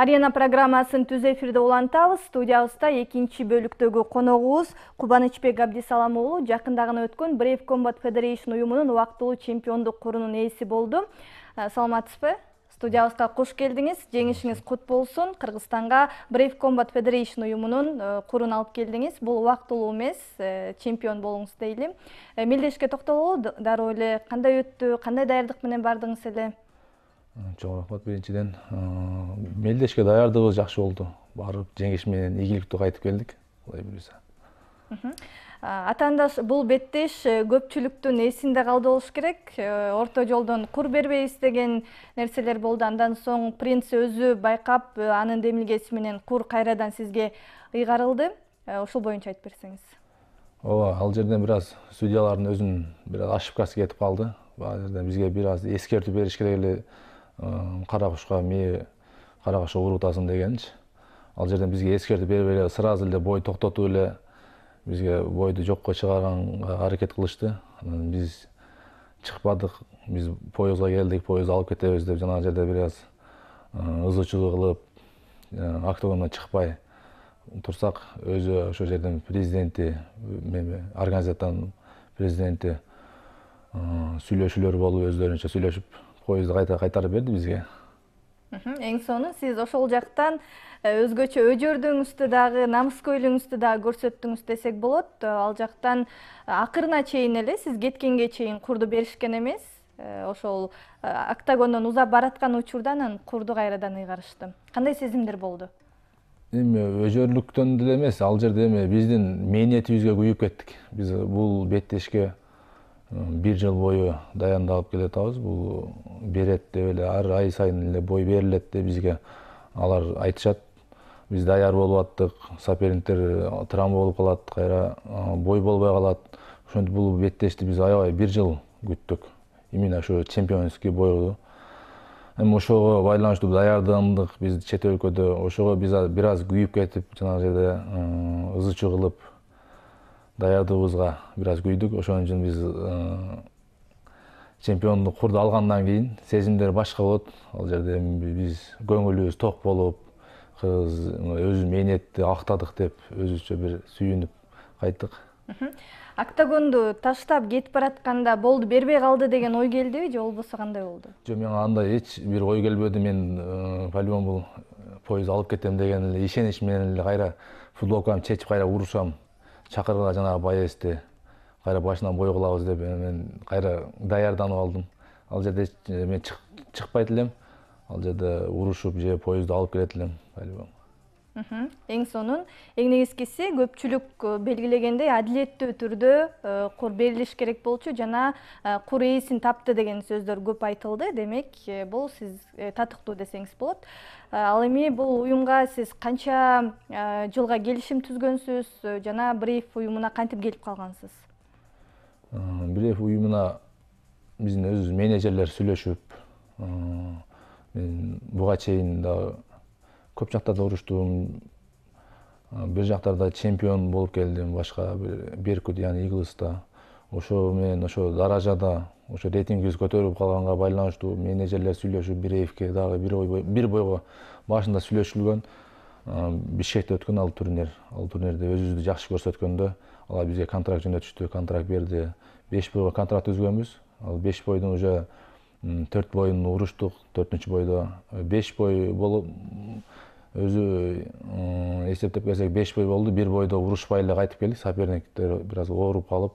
Арена программасын түз эфирде улантабыз. Студиябызда экинчи бөлүктөгү коногубуз Кубанычбек Абдисалам уулу жакында гана өткөн Brave Combat Federation уюмунун убактылуу чемпиондук курунун ээси болду. Саламатсызбы? Студиябызга кош келдиңиз. Жеңишиңиз кут болсун. Кыргызстанга Brave Combat Federation уюмунун курун алып келдиңиз. Бул убактылуу эмес, чемпион болуңуз дейли. Мелдешке токтололу дароо эле кандай өттү, кандай даярдык менен бардыңыз эле? Чоң рахмат. Биринчиден мелдешке даярдыгыбыз жакшы болду. Барып жеңиш менен ийгиликтүү кайтып келдик. Кудай буйруса. Атаандаш бул беттеш көпчүлүктүн эсинде калды болуш керек. Орто жолдон кур бербейбиз деген нерселер болду. Андан соң принц өзү байкап, анын демилгеси менен кур кайрадан сизге ыйгарылды. Ошол боюнча айтып берсеңиз. Ооба, ал жерден бир аз судьялардын өзүнүн бир аз ошибкасы кетип калды. Ал жерден бизге бир аз эскертүү бериш керек эле. Кара кушка кара кушка урутасың дегенчи. Ал жерден бизге эскертүү берип эле сразу эле бой токтотуп эле бизге бойду жокко чыгарганга аракет кылышты. Биз чыкпадык. Биз поездга келдик, поездду алып кетебиз деп жана жерде бир аз ызычуу кылып, октогондон чыкпай турсак, өзү ошол жерден президенти, организатордун президенти сүйлөшүүлөр болуп, өздөрүнчө сүйлөшүп, поездду кайта кайтарып берди бизге. Эң соңу сиз ошол жактан өзгөчө өжөрдүңүздү дагы, намыскөйлүгүңүздү дагы көрсөттүңүз десек болот. Ал жактан акырына чейин эле сиз кеткенге чейин курду беришкен эмес. Ошол октогондон узап бараткан учурдан курду кайрадан ыйгарышты. Кандай сезимдер болду? Эми өжөрлүктөн деле эмес, ал жерде биздин мээнетибизге күйүп кеттик. Биз бул беттешке бир жыл бою дайындалып келатабыз. Бул берет деп эле ар ай сайын эле бой берилет деп бизге алар айтышат. Биз даяр болуп аттык, соперниктер травма болуп калат, кайра бой болбой калат. Ошентип бул беттешти биз аябай бир жыл күттүк. Именно ошо чемпионский бойду. Эми ошого байланыштуу даярдандык биз чет өлкөдө, ошого биз бир аз күйүп кетип, жана жерде ызычуу кылып даярдыгыбызга бир аз күйдүк. Ошон үчүн биз чемпиондук курду алгандан кийин сезимдер башка болот. Ал жерде биз көңүлүбүз ток болуп, кыз өзү мээнетти актадык деп өзүбүзчө бир сүйүнүп кайттык. Октогонду таштап кетип баратканда болду бербей калды деген ой келдиби, же болбосо кандай болду? Жок, менга андай эч бир ой келбеди. Мен по-любому бул поезд алып кетем деген эле ишенич менен эле кайра футболкамды чечип кайра урушам. Чакыргыла жанагы боецти кайра башынан бой кылабыз деп мен кайра даярданып алдым. Ал жерде мен чыкпайт элем. Ал жерде урушуп же поездду алып келет элем. Эң сонун, эң негизгиси көпчүлүк белгилегендей адилеттүү түрдө кур берилиш керек болчу жана кур ээсин тапты деген сөздөр көп айтылды. Демек, бул сиз татыктуу десеңиз болот. Ал эми бул уюмга сиз канча жылга келишим түзгөнсүз жана Brave уюмуна кантип келип калгансыз? Brave уюмуна биздин өзүбүз менеджерлер сүйлөшүп, мен буга чейин да көп жактарда уруштум. Бир жактарда чемпион болуп келдим, башка Беркут, яны Иглыста. Ошо менен ошо даражада, ошо рейтингибиз көтөрүлүп калганга байланыштуу менеджерлер сүйлөшүп, Биревке дагы бир бойго башында сүйлөшүлгөн. Бишкекте өткөн ал турнир. Ал турнирде өзүбүздү жакшы көрсөткөндө алар бизге контракт жөнөтүштү, контракт берди. 5 бойго контракт түзгөнбүз. Ал 5 бойдун уже 4 боюн уруштук, 4-үнчү бойдо 5 бой болуп өзү эсептеп келсек 5 бой болду. Бир бойдо урушпай эле кайтып келдик. Соперниктер бир аз ооруп калып,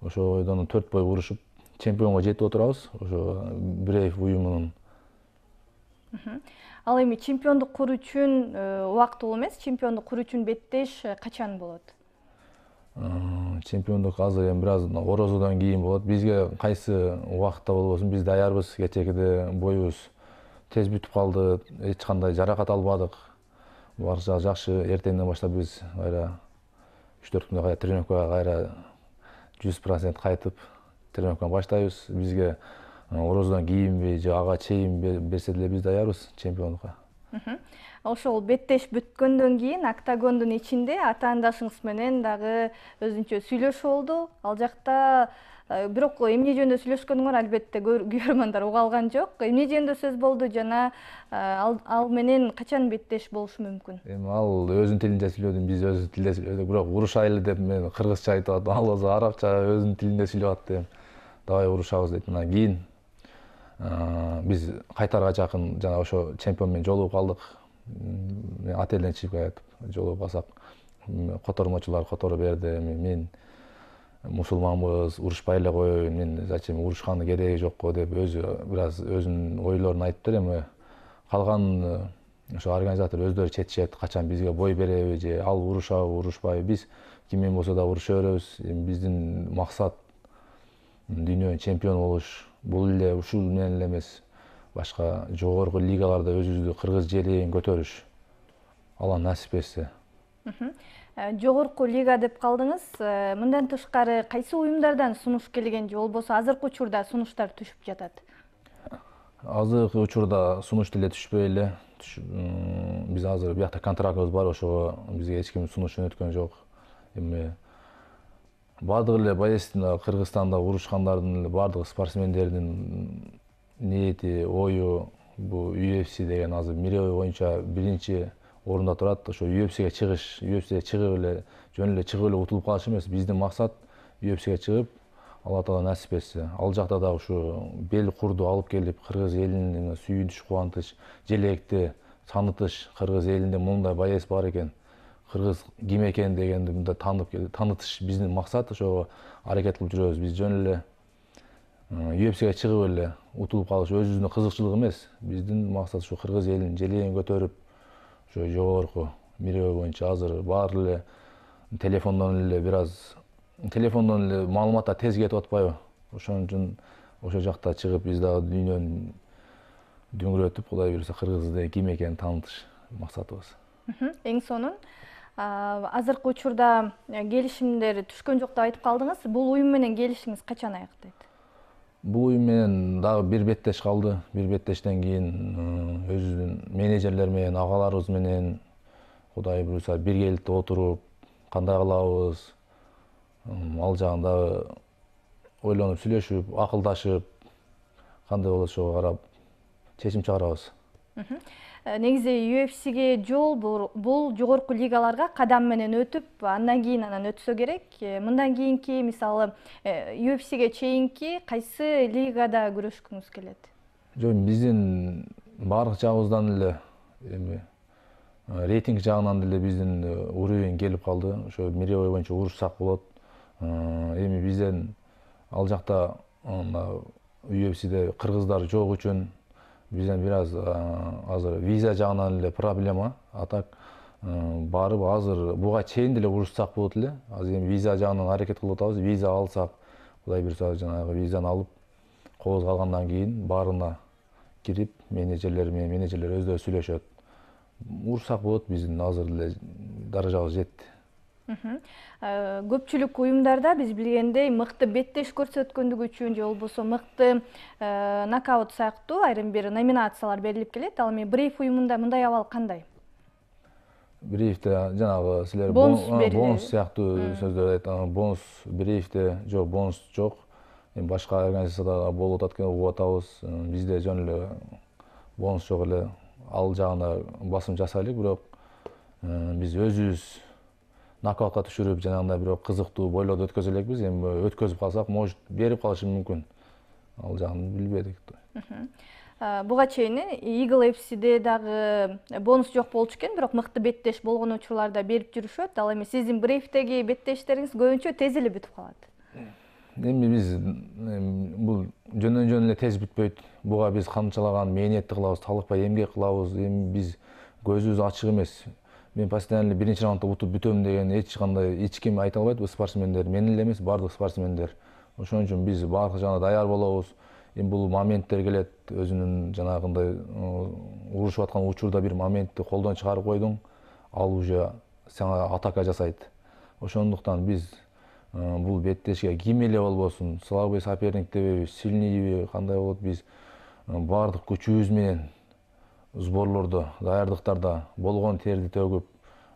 ошодон 4 бой урушуп чемпионго жетип отурабыз. Ошо Brave уюмунун. Ал эми чемпиондук кур үчүн убактылуу эмес, чемпиондук кур үчүн беттеш качан болот? Чемпиондук азыр эми бир аз орозодон кийин болот. Бизге кайсы убакытта болбосун биз даярбыз. Кечээкиде боюбуз тез бүтүп калды, эч кандай жаракат албадык. Барча жакшы. Эртеңден баштап биз кайра 3-4 күндө кайра тренировкага кайра 100% кайтып тренировканы баштайбыз. Бизге орозодон кийинби же ага чейин берсе деле биз даярбыз чемпиондукка. Ошол беттеш бүткөндөн кийин октагондун ичинде атаандашыңыз менен дагы өзүнчө сүйлөшүү болду. Ал жакта бирок эмне жөнүндө сүйлөшкөнүңөр албетте көрөрмандар уга алган жок. Эмне жөнүндө сөз болду жана ал менен качан беттеш болушу мүмкүн? Эми ал өзүнүн тилинде сүйлөдү, биз өзүбүз тилде сүйлөдүк, бирок урушайлы деп мен кыргызча айтып атам, ал болсо арабча өзүнүн тилинде сүйлөп атты. Давай урушабыз дейт. Анан кийин биз кайтарга жакын жана ошо чемпион менен жолугуп калдык. Отелден чыгып кетип жолугуп калсак, котормочулар которо берди. Мен мусулманбыз, урушпай эле коеюн, мен зачем урушкандын кереги жок го деп өзү бир аз өзүнүн ойлорун айтыптыр. Эми калган ошо организатор өздөрү чечишет, качан бизге бой береби же ал урушабы, урушпайбы. Биз ким менен болсо да уруша беребиз. Биздин максат дүйнөнүн чемпиону болуш. Бул эле ушул менен эле эмес, башка жогорку лигаларда өзүбүздү кыргыз желегин көтөрүш. Алла насип этсе. Жогорку лига деп калдыңыз. Мындан тышкары кайсы уюмдардан сунуш келген же болбосо азыркы учурда сунуштар түшүп жатат? Азыркы учурда сунуш деле түшпөй эле. Биз азыр биякта контрактыбыз бар, ошого бизге эч ким сунуш жөнөткөн жок. Эми бардык эле боецтин Кыргызстанда урушкандардын эле бардык спортсмендердин ниети, ою бул UFC деген азыр мировой боюнча биринчи орунда турат. Ошо UFC'ге чыгыш, UFC'ге чыгып эле жөн эле чыгып эле утулуп калыш эмес. Биздин максат UFC'ге чыгып, Алла Таала насип этсе, ал жакта да ушу бел курду алып келип, кыргыз элин сүйүнүч, кубантыч, желекти танытыш, кыргыз элинде мындай боец бар экен, кыргыз ким экен дегенди мында танытыш биздин максат. Ошого аракет кылып жүрөбүз. Биз жөн эле UFC'ге чыгып эле утулуп калыш өзүбүздүн кызыкчылык эмес. Биздин максат ушу кыргыз элинин желегин көтөрүп, ошо жогорку мировой боюнча азыр баары эле телефондон эле маалыматтар тез кетип атпайбы? Ошон үчүн ошол жакта чыгып биз дагы дүйнөнү дөңгөрөтүп, Кудай буйруса кыргыздын ким экенин таанытыш максатыбыз. Эң сонун азыркы учурда келишимдер түшкөн жок деп айтып калдыңыз. Бул уюм менен келишиңиз качан аяктайт? Бул уюм менен дагы бир беттеш калды. Бир беттештен кийин өзүбүздүн менеджерлер менен, агаларыбыз менен Кудай буйруса биргеликте отуруп, кандай кылабыз, ал жагын дагы ойлонуп, сүйлөшүп, акылдашып, кандай болошуга карап чечим чыгарабыз. Негизи UFC'ге жол бул жогорку лигаларга кадам менен өтүп, андан кийин өтсө керек. Мындан кийинки мисалы UFC'ге чейинки кайсы лигада күрөшкүңүз келет? Жок, биздин баардык жагыбыздан эле эми рейтинг жагынан деле биздин уровень келип калды. Ошо мировой боюнча урушсак болот. Эми бизден ал жакта UFC'де кыргыздар жок үчүн бизден бир аз азыр виза жагынан эле проблема. А так барып азыр буга чейин деле урушсак болот эле. Азыр эми виза жагынан аракет кылып атабыз. Виза алсак, Кудай буйруса жанагы визаны алып, кобузга алгандан кийин баарына кирип, менеджерлер өздөрү сүйлөшөт. Урушсак болот, биздин азыр эле даражабыз жетти. Көпчүлүк уюмдарда биз билгендей мыкты беттеш көрсөткөндүгү үчүн же болбосо мыкты нокаут сыяктуу айрым бир номинациялар берилип келет. Ал эми Брейв уюмунда мындай абал кандай? Брейвде жанагы силер бонус сыяктуу сөздөрдү айтат. Бонус Брейвде жок, бонус жок. Эми башка организацияда болуп атат экен, угуп атабыз. Бизде жөн эле бонус жок эле. Ал жагына басым жасайлык, бирок биз өзүбүз нокаутка түшүрүп, жанагындай бирок кызыктуу бойлорду өткөзө элекпиз. Эми өткөзүп калсак, может берип калышы мүмкүн. Ал жагын билбедик. Буга чейин Eagle FC'де дагы бонус жок болчу экен, бирок мыкты беттеш болгон учурларда берип жүрүшөт. Ал эми сиздин Брейвдеги беттештериңиз көбүнчө тез эле бүтүп калат. Эми биз бул жөн эле тез бүтпөйт. Буга биз канчалаган мээнетти кылабыз, талыкпай эмгек кылабыз. Эми биз көзүбүз ачык эмес. Мен постоянно биринчи раундда утуп бүтөм деген эч ким айта албайт. Бул спортсмендер мен эле эмес, бардык спортсмендер. Ошон үчүн биз бардык жана даяр болобуз. Эми бул моменттер келет, өзүнүн жанагындай урушуп аткан учурда бир моментти колдон чыгарып койдуң, ал уже сага атака жасайт. Ошондуктан биз бул беттешке ким эле болбосун, слабый соперник дебейбиз, сильныйбы, кандай болот, биз бардык күчүбүз менен сборлордо, даярдыктарда болгон терди төгүп,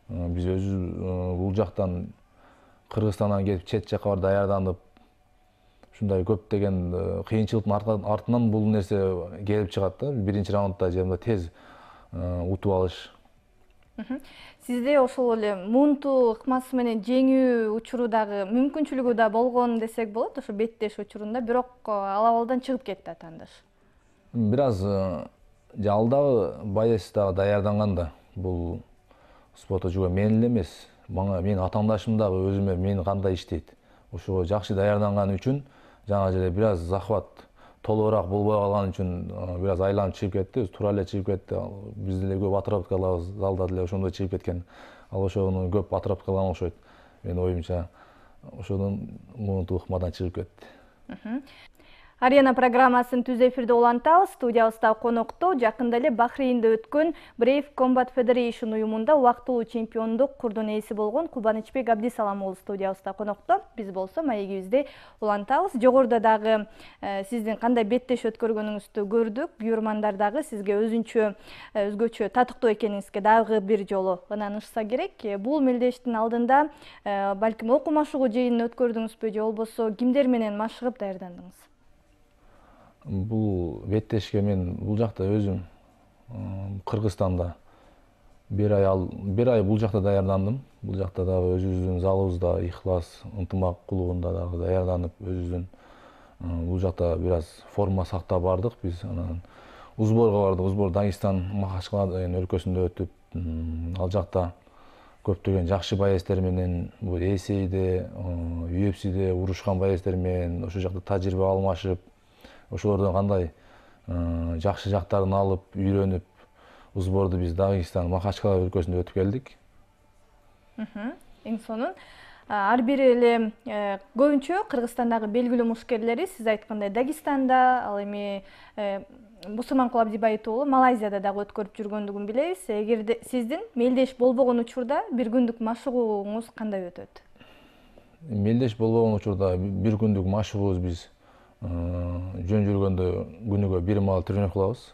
биз өзүбүз бул жактан Кыргызстандан келип чет жакка барып даярданып, ушундай көптөгөн кыйынчылыктын артынан бул нерсе келип чыгат да. Биринчи раундда же тез утуп алыш. Сизде ошол эле мунту ыкмасы менен жеңүү учуру дагы мүмкүнчүлүгү да болгон десек болот, ошо беттеш учурунда, бирок ал абалдан чыгып кетти атаандаш. Бир аз ал дагы боец дагы даярданган да. Бул спортто жүргөн мен эле эмес, менин атаандашым дагы өзүмө мен кандай иштейт. Ошого жакшы даярданган үчүн жана жерде бир аз захват толугураак болбой калган үчүн бир аз айланып чыгып кетти, туура эле чыгып кетти. Биз деле көп отработка кылабыз, залда деле ошондой чыгып кеткен. Ал ошону көп отработка кылган окшойт. Менин оюмча ошодон мунту ыкмадан чыгып кетти. Арена программасын түз эфирде улантабыз. Студиябызда конокто жакында эле Бахрейнде өткөн Brave Combat Federation уюмунда убактылуу чемпиондук курдун ээси болгон Кубанычбек Абдисалам уулу студиябызда конокто. Биз болсо маегибизде улантабыз. Жогоруда дагы сиздин кандай беттеш өткөргөнүңүздү көрдүк. Күйөрмандар дагы сизге өзгөчө татыктуу экениңизге дагы бир жолу ынанышса керек. Бул мелдештин алдында балким окуу машыгуу жыйынын өткөрдүңүзбү же болбосо кимдер менен машыгып даярдандыңыз? Бул беттешке мен бул жакта өзүм Кыргызстанда бир ай бул жакта даярдандым. Бул жакта дагы өзүбүздүн залыбызда Ихлас ынтымак клубунда дагы даярданып, өзүбүздүн бул жакта бир аз форма сактап бардык. Биз анан Узборго бардык. Узбор Дагестан Махачкала деген өлкөсүндө өтүп, ал жакта көптөгөн жакшы боецтер менен, бул AC'де, UFC'де урушкан боецтер менен ошол жакта тажрыйба алмашып, ошолордон кандай жакшы жактарын алып, үйрөнүп, Узборду биз Дагестан, Махачкала өлкөсүндө өтүп келдик. Эң сонун. Ар бири эле көбүнчө Кыргызстандагы белгилүү мушкерлери сиз айткандай Дагестанда, ал эми Бусурманкул Абдибайыт уулу Малайзияда дагы өткөрүп жүргөндүгүн билебиз. Эгерде сиздин мелдеш болбогон учурда бир күндүк машыгууңуз кандай өтөт? Мелдеш болбогон учурда бир күндүк машыгуубуз биз жөн жүргөндө күнүгө бир маал тренировка кылабыз.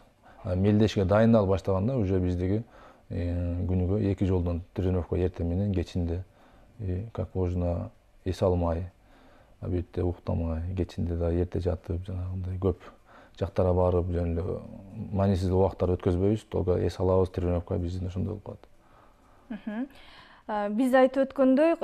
Мелдешке дайындалып баштаганда уже биздеги күнүгө 2 жолдон тренировка эртең менен кечинде, как можно эс алмай, обедте уктамай, кечинде да эрте жатып, жанагындай көп жактарга барып, жөн эле маанисиз убакыттар өткөзбөйбүз, только эс алабыз, тренировка биздин ошондой болуп калат. Биз айтып өткөндөй,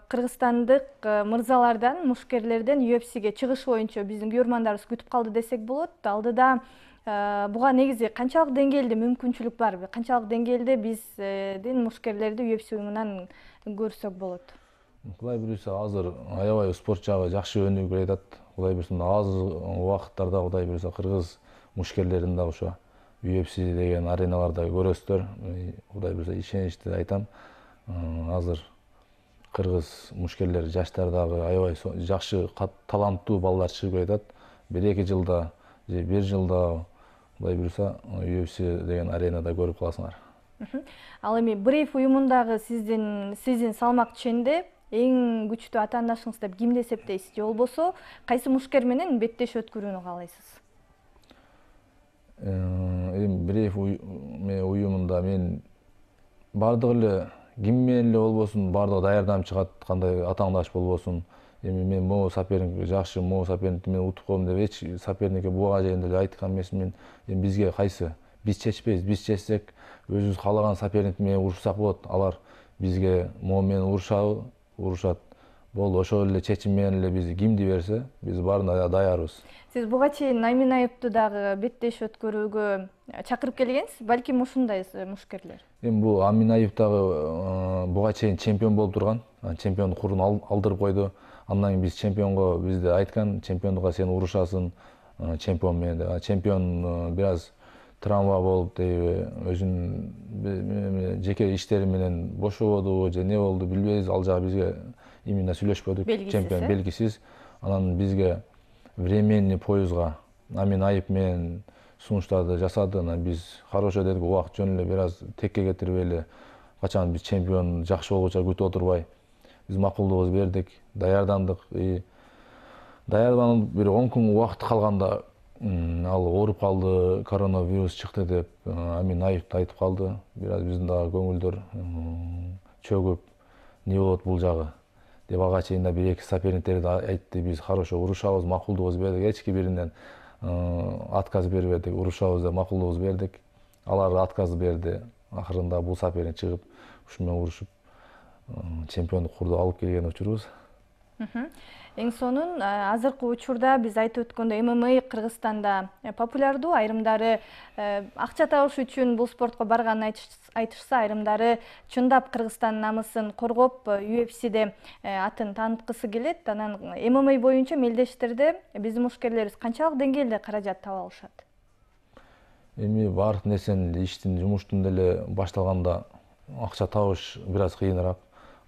кыргызстандык мырзалардан, мушкерлерден UFC'ге чыгыш боюнча биздин күйөрмандарыбыз күтүп калды десек болот. Алдыда буга негизи канчалык деңгээлде мүмкүнчүлүк бар? Канчалык деңгээлде биздин мушкерлерди UFC уюмунан көрсөк болот? Кудай буюрса, азыр аябай спорт жагы жакшы өнүгүп келатат. Кудай буюрса, азыр убакыттарда Кудай буюрса кыргыз мушкерлерин да ошо UFC деген ареналарда көрөсүздөр. Кудай буюрса, ишеничти айтам. Азыр кыргыз мушкерлер жаштар дагы аябай жакшы таланттуу балдар чыгып келатат. 1-2 жылда же 1 жылда Кудай буюрса UFC деген аренада көрүп каласыңар. Ал эми Brave уюмундагы сиздин салмак ченде эң күчтүү атаандашыңыз деп кимди эсептейсиз? Же болбосо кайсы мушкер менен беттеш өткөрүүнү каалайсыз? Эми Brave уюмунда мен бардык эле ким менен эле болбосун, бардыгы даярданып чыгат, кандай атаандаш болбосун. Эми мен могу соперник жакшы, могу соперникти мен утуп койдум деп эч соперникке буга чейин деле айткан эмесмин. Эми бизге кайсы? Биз чечпейбиз. Биз чечсек, өзүбүз каалаган соперник менен урушсак болот. Алар бизге могу менен урушат. Болду, ошол эле чечим менен эле биз кимди берсе, биз баарына даярбыз. Сиз буга чейин Амин Айыпту дагы беттеш өткөрүүгө чакырып келгенсиз, балким ушундай мушкерлер. Эми бул Амин Айып дагы буга чейин чемпион болуп турган. Чемпиондук курун алдырып койду. Андан кийин биз чемпионго бизде айткан, чемпиондукка сен урушасың чемпион менен деп. Чемпион бир аз травма болуп, өзүнүн жеке иштери менен бошободубу же не болду билбейбиз. Ал жагы бизге именно сүйлөшпөдүк. Чемпион белгисиз. Анан бизге временный поездга Амин Айып менен сунуштарды жасады. Анан биз хорошо дедик, убакыт жөн эле бир аз текке кетирбейли. Качан биз чемпион жакшы болгуча күтүп отурбай, биз макулдугубузду бердик, даярдандык. Даярданып бир 10 күн убакыт калганда ал ооруп калды, коронавирус чыкты деп Амин Аев айтып калды. Бир аз биздин дагы көңүлдөр чөгүп, не болот бул жагы деп ага чейин да бир эки соперниктерди айтты. Биз хорошо урушабыз, макулдугубузду бердик, эч биринен отказ бербедик, урушабыз деп макулдугубузду бердик. Алар отказ берди. Акырында бул соперник чыгып, ушу менен урушуп чемпиондук курду алып келген учурубуз. Эң сонун азыркы учурда биз айтып өткөндөй ММА Кыргызстанда популярдуу, айрымдары акча табыш үчүн бул спортко барганын айтышса, айрымдары чындап Кыргызстандын намысын коргоп UFC'де атын тааныткысы келет. Анан ММА боюнча мелдештерде биздин мушкерлерибиз канчалык деңгээлде каражат таба алышат? Эми баардык нерсенин, иштин, жумуштун деле башталганда акча табыш бир аз кыйыныраак.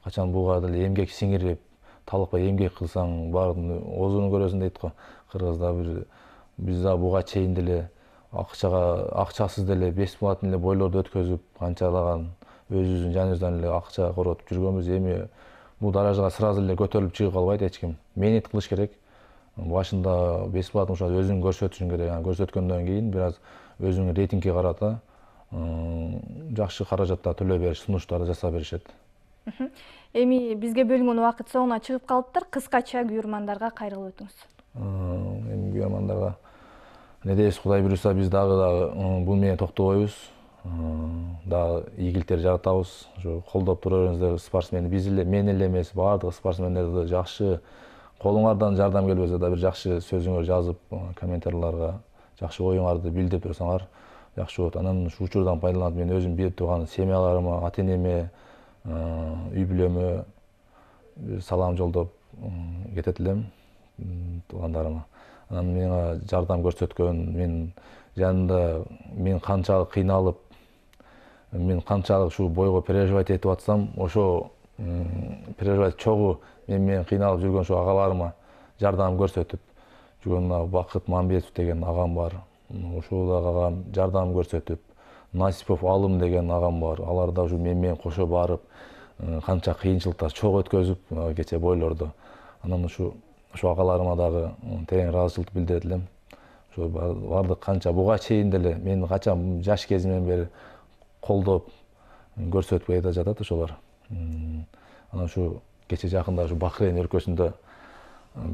Качан буга деле эмгек сиңирип, талыкпай эмгек кылсаң, баардын оозуну көрөсүң дейт го. Кыргызда биз да буга чейин деле акчасыз деле бесплатный эле бойлорду өткөзүп, канчалаган өзүбүздүн жаныбыздан эле акча коротуп жүргөнбүз. Эми бул даражага сразу эле көтөрүлүп чыгып калбайт эч ким. Мээнет кылыш керек. Башында бесплатный ушул өзүң көрсөтүшүң керек. Көрсөткөндөн кийин бир аз өзүңүн рейтингге карата жакшы каражатта төлөй бериш, сунуштарды жасап беришет. Эми бизге бөлүнгөн убакыт соңуна чыгып калыптыр. Кыскача күйөрмандарга кайрылып өтүңүз. Эми күйөрмандарга не дейбиз, Кудай буйруса биз дагы бул менен токтобойбуз. Дагы ийгиликтер жаратабыз. Ушу колдоп тура бериңиздер спортсмен. Биз эле, мен эле эмес, баардык спортсмендерди жакшы колуңардан жардам келбесе да бир жакшы сөзүңөр жазып, комментарийларга жакшы оюңарды билдирип турсаңар жакшы болот. Анан ушу учурдан пайдаланып мен өзүм бир тууган семьяларыма, ата-энеме, үй бүлөмө салам жолдоп кетет элем, туугандарыма. Анан мага жардам көрсөткөн, мен жанында мен канчалык кыйналып, мен канчалык ушул бойго переживать этип атсам, ошо переживать чогуу менен кыйналып жүргөн ошо агаларыма жардам көрсөтүп жүргөн Бакыт Мамбетов деген агам бар. Ошол дагы агам жардам көрсөтүп, Насипов Алым деген агам бар. Алар да ушу менен кошо барып, канча кыйынчылыктар чогуу өткөзүп кече бойлорду. Анан ушу агаларыма дагы терең ыраазычылык билдирет элем. Ошо бардык канча буга чейин деле мени качан жаш кезимден бери колдоп көрсөтүп келе жатат ошолор. Анан ушу кече жакында ушу Бахрейн өлкөсүндө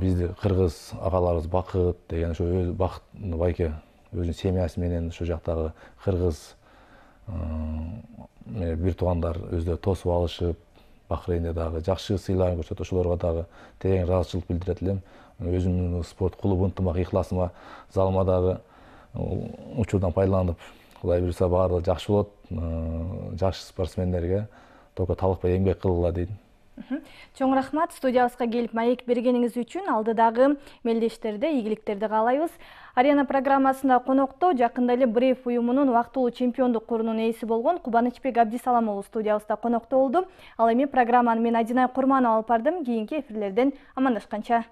бизди кыргыз агаларыбыз Бакыт деген ошо өз Бакыт байке өзүнүн семьясы менен ошол жактагы кыргыз бир туугандар өздөрү тосуп алышып, Бахрейнде дагы жакшы сыйларын көрсөтүп, ошолорго дагы терең ыраазычылык билдирет элем. Өзүмдүн спорт клубу ынтымак ыйыкласыма, залыма дагы учурдан пайдаланып, Кудай буйруса баары жакшы болот. Жаш спортсмендерге только талыкпай эмгек кылгыла дейт. Чоң рахмат студиябызга келип маек бергениңиз үчүн. Алдыдагы мелдештерде ийгиликтерди каалайбыз. Арена программасында конокто жакында эле Брейв уюмунун убактылуу чемпиондук курунун ээси болгон Кубанычбек Абдисалам уулу студиябызда конокто болду. Ал эми программаны мен Адинай Курманова алып бардым. Кийинки эфирлерден амандашканча.